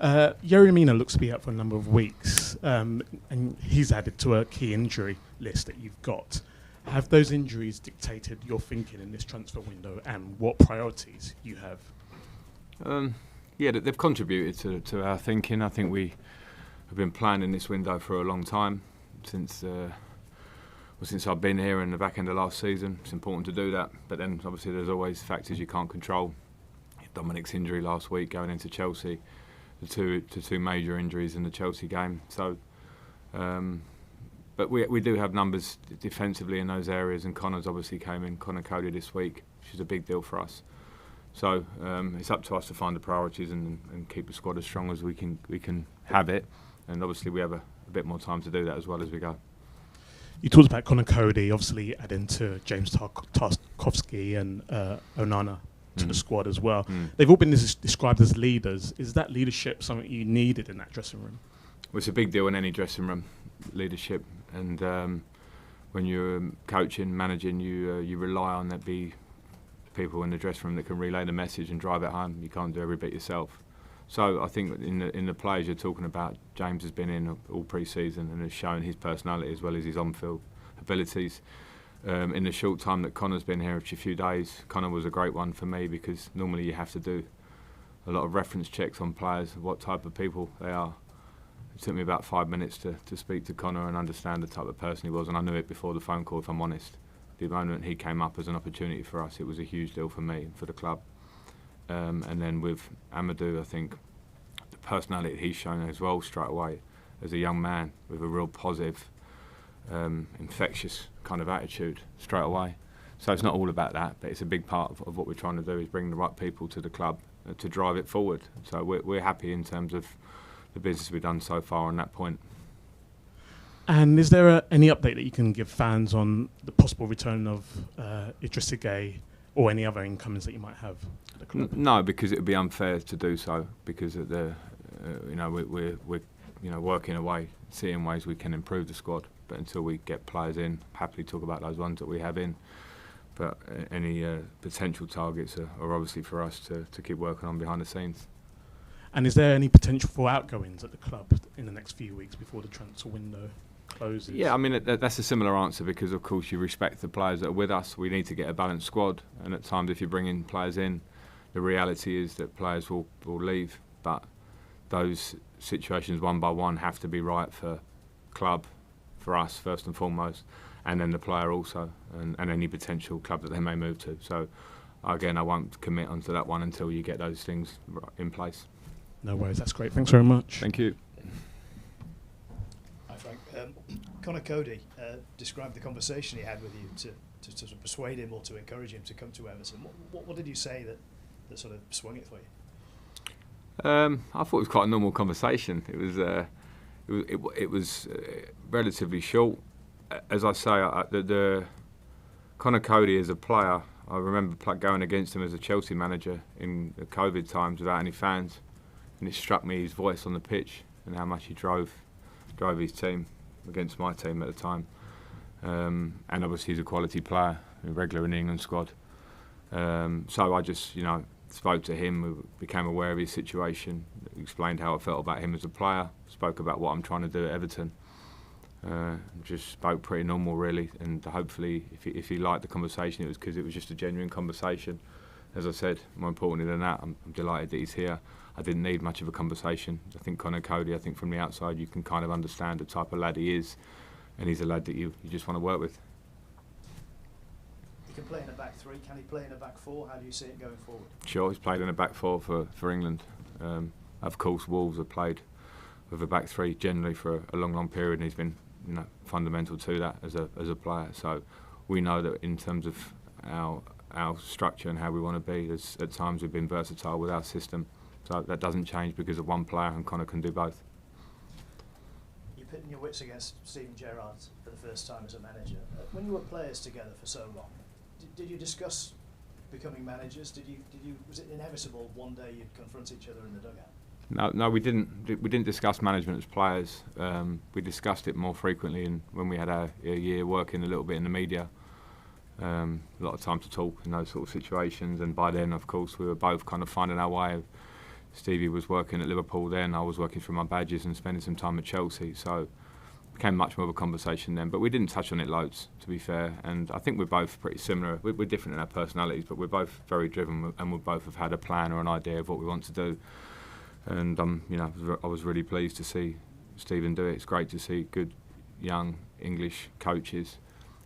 Yerry Mina looks to be out for a number of weeks, and he's added to a key injury list that you've got. Have those injuries dictated your thinking in this transfer window and what priorities you have? Yeah, they've contributed to our thinking. I think we have been planning this window for a long time, since I've been here in the back end of last season. It's important to do that, but then obviously there's always factors you can't control. Dominic's injury last week going into Chelsea, the two major injuries in the Chelsea game. So, but we do have numbers defensively in those areas, and Conor's obviously came in, Conor Coady this week, which is a big deal for us. So it's up to us to find the priorities and keep the squad as strong as we can have it, and obviously we have a bit more time to do that as well as we go. You talked about Conor Coady, obviously adding to James Tarkowski and Onana to the squad as well. They've all been described as leaders. Is that leadership something you needed in that dressing room? Well, it's a big deal in any dressing room, leadership, and when you're coaching, managing, you rely on that be people in the dressing room that can relay the message and drive it home. You can't do every bit yourself. So I think in the players you're talking about, James has been in all pre-season and has shown his personality as well as his on-field abilities. In the short time that Conor's been here, a few days, Conor was a great one for me, because normally you have to do a lot of reference checks on players, what type of people they are. It took me about 5 minutes to speak to Conor and understand the type of person he was, and I knew it before the phone call, if I'm honest. The moment he came up as an opportunity for us, it was a huge deal for me and for the club. And then with Amadou, I think the personality he's shown as well straight away as a young man with a real positive, infectious kind of attitude straight away. So it's not all about that, but it's a big part of what we're trying to do, is bring the right people to the club to drive it forward. So we're happy in terms of the business we've done so far on that point. And is there any update that you can give fans on the possible return of Idrissa Gueye or any other incomings that you might have at the club? No, because it would be unfair to do so, because of the we're working away, seeing ways we can improve the squad. But until we get players in, happily talk about those ones that we have in. But any potential targets are obviously for us to keep working on behind the scenes. And is there any potential for outgoings at the club in the next few weeks before the transfer window closes? Yeah, I mean, that's a similar answer, because of course you respect the players that are with us. We need to get a balanced squad, and at times if you bring in players in, the reality is that players will leave, but those situations one by one have to be right for club, for us first and foremost, and then the player also, and any potential club that they may move to. So again, I won't commit onto that one until you get those things in place. No worries, that's great. Thanks very much. Thank you. Hi Frank. Conor Coady described the conversation he had with you to sort of persuade him or to encourage him to come to Everton. What did you say that sort of swung it for you? I thought it was quite a normal conversation. It was relatively short. As I say, the Conor Coady as a player, I remember going against him as a Chelsea manager in the COVID times without any fans, and it struck me his voice on the pitch and how much he drove his team against my team at the time. And obviously he's a quality player, regular in the England squad. So I just, spoke to him, became aware of his situation, explained how I felt about him as a player, spoke about what I'm trying to do at Everton. Just spoke pretty normal really, and hopefully if he liked the conversation, it was because it was just a genuine conversation. As I said, more importantly than that, I'm delighted that he's here. I didn't need much of a conversation. I think Conor Coady, from the outside you can kind of understand the type of lad he is, and he's a lad that you just want to work with. He can play in a back three, can he play in a back four? How do you see it going forward? Sure, he's played in a back four for England. Of course, Wolves have played with a back three generally for a long period, and he's been fundamental to that as a player. So we know that in terms of our structure and how we want to be, at times we've been versatile with our system. So that doesn't change because of one player, and Conor can do both. You're pitting your wits against Steven Gerrard for the first time as a manager. When you were players together for so long, did you discuss becoming managers? Was it inevitable one day you'd confront each other in the dugout? No, we didn't discuss management as players. We discussed it more frequently when we had a year working a little bit in the media. A lot of time to talk in those sort of situations, and by then, of course, we were both kind of finding our way of Stevie was working at Liverpool then, I was working for my badges and spending some time at Chelsea, so it became much more of a conversation then. But we didn't touch on it loads, to be fair, and I think we're both pretty similar. We're different in our personalities, but we're both very driven, and we both have had a plan or an idea of what we want to do. And I was really pleased to see Stephen do it. It's great to see good young English coaches.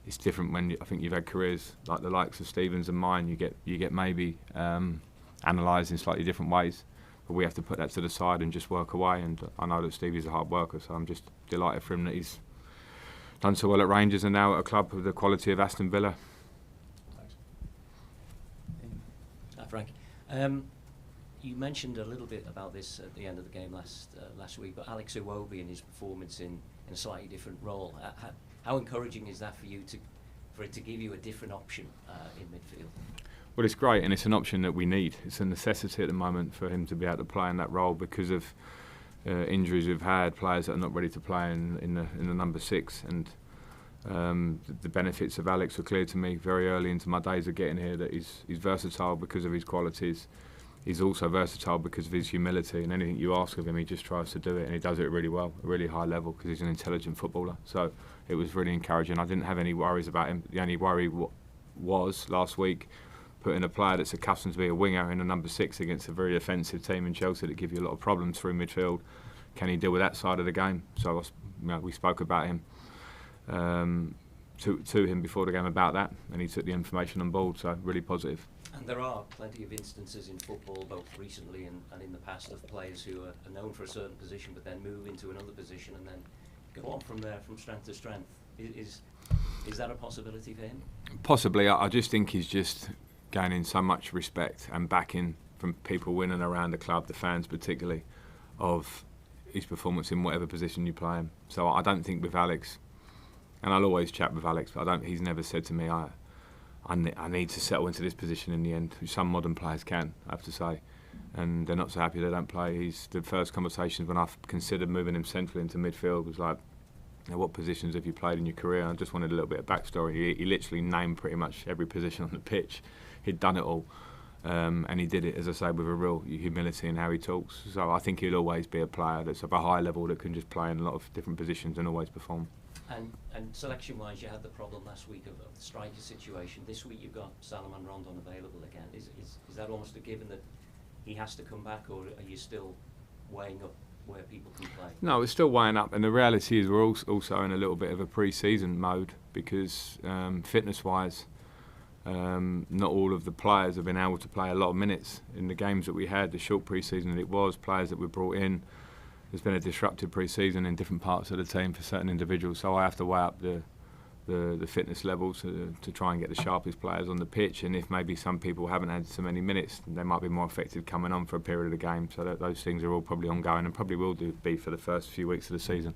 It's different when I think you've had careers like the likes of Stephen's and mine. You get maybe analysed in slightly different ways, but we have to put that to the side and just work away. And I know that Stevie's a hard worker, so I'm just delighted for him that he's done so well at Rangers and now at a club of the quality of Aston Villa. Thanks. Hi, Frank. You mentioned a little bit about this at the end of the game last week, but Alex Iwobi and his performance in a slightly different role. How encouraging is that for it to give you a different option in midfield? Well, it's great, and it's an option that we need. It's a necessity at the moment for him to be able to play in that role because of injuries we've had, players that are not ready to play in the number 6. And the benefits of Alex were clear to me very early into my days of getting here, that he's versatile because of his qualities. He's also versatile because of his humility, and anything you ask of him, he just tries to do it, and he does it really well, a really high level, because he's an intelligent footballer. So it was really encouraging. I didn't have any worries about him. The only worry was last week putting a player that's accustomed to be a winger in a number 6 against a very offensive team in Chelsea that give you a lot of problems through midfield. Can he deal with that side of the game? So we spoke about him to him before the game about that, and he took the information on board. So really positive. And there are plenty of instances in football, both recently and in the past, of players who are known for a certain position but then move into another position and then go on from there, from strength to strength. Is that a possibility for him? Possibly. I just think he's just gaining so much respect and backing from people in and around the club, the fans particularly, of his performance in whatever position you play him. So I don't think with Alex, and I'll always chat with Alex, but he's never said to me, I need to settle into this position in the end, which some modern players can, I have to say. And they're not so happy they don't play. The first conversations when I've considered moving him centrally into midfield was like, what positions have you played in your career? And I just wanted a little bit of backstory. He literally named pretty much every position on the pitch. He'd done it all. And he did it, as I say, with a real humility in how he talks. So I think he'll always be a player that's of a high level that can just play in a lot of different positions and always perform. And selection-wise, you had the problem last week of the striker situation. This week you've got Salomon Rondon available again. Is that almost a given that he has to come back, or are you still weighing up where people can play? No, we're still weighing up, and the reality is we're also in a little bit of a pre-season mode because fitness-wise, not all of the players have been able to play a lot of minutes in the games that we had, the short pre-season that it was, players that were brought in. There's been a disrupted pre-season in different parts of the team for certain individuals, so I have to weigh up the fitness levels to try and get the sharpest players on the pitch. And if maybe some people haven't had so many minutes, they might be more effective coming on for a period of the game. So those things are all probably ongoing and probably will be for the first few weeks of the season.